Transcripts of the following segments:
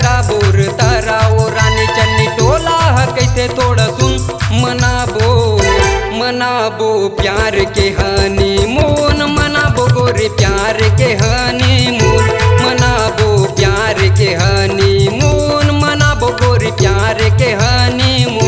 काबूर तारा ओ रानी चन्नी टोला कैसे थोड़ा सुन मनाबो मनाबो प्यार के हनीमून मनाबो गोरी प्यार के हनीमून मनाबो प्यार के हनीमून मनाबो गोरी प्यार के हनीमून।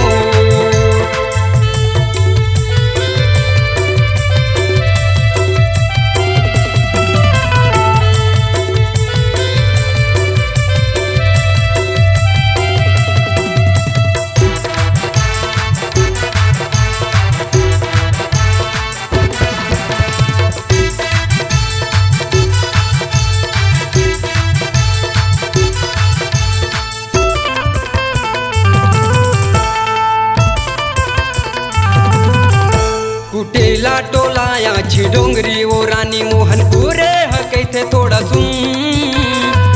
कुटेला टोलाया छी डोंगरी ओ रानी मोहनपुरे कैसे थोड़ा सुन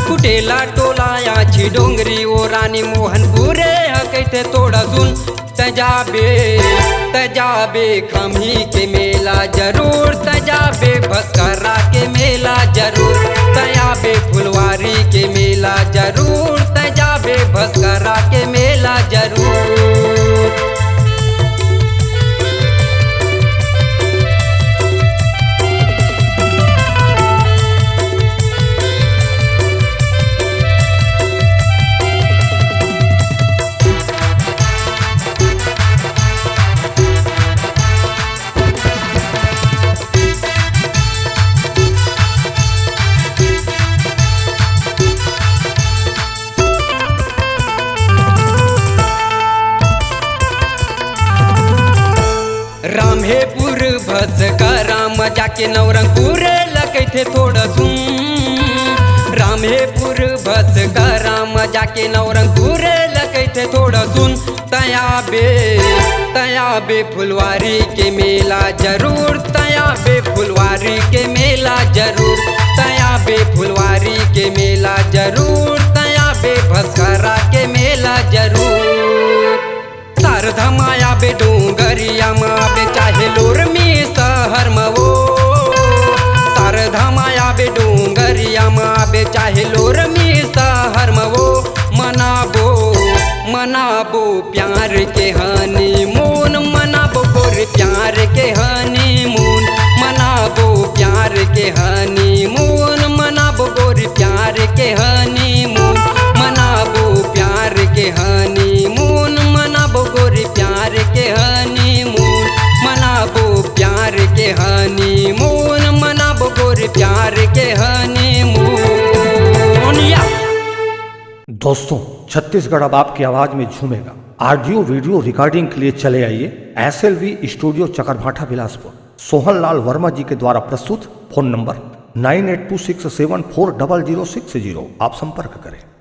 कुटेला टोलाया छी डोंगरी ओ रानी मोहनपुरे कैसे थोड़ा सुन तजाबे खमी के मेला जरूर तजाबे भस्करा के मेला जरूर तयाबे फुलवारी के मेला जरूर तजाबे भस्करा के मेला जरूर। रामहेपुर भस्करा जाके नवरंगपुर लगते थोड़ा सुन रामहेपुर भस्करा जाके नवरंगपुर लगते थोड़ा सुन तयाबे फुलवारी के मेला जरूर तयाबे फुलवारी के मेला जरूर तयाबे फुलवारी के मेला जरूर तयाबे भस्करा के मेला जरूर। शारदा माया बे डोंगरिया माबे चाहे लोरमी शहर मवो शारदा माया बे डोंगरिया माबे चाहे लोरमी शहर मवो मनाबो मनाबो प्यार के हनीमून मनाबो गोरी प्यार के हनीमून मनाबो प्यार के हनीमून मनाबो गोरी प्यार के हनीमून मनाबो प्यार के हनीमून मनाबो गोरी प्यार के हनीमून मनाबो प्यार के हनीमून मनाबो गोरी प्यार के हनीमून। दोस्तों छत्तीसगढ़ अब आपकी आवाज में झूमेगा। ऑडियो वीडियो रिकॉर्डिंग के लिए चले आइए SLV स्टूडियो चकरभाठा बिलासपुर। सोहन लाल वर्मा जी के द्वारा प्रस्तुत। Phone number 9826740060। आप संपर्क करें।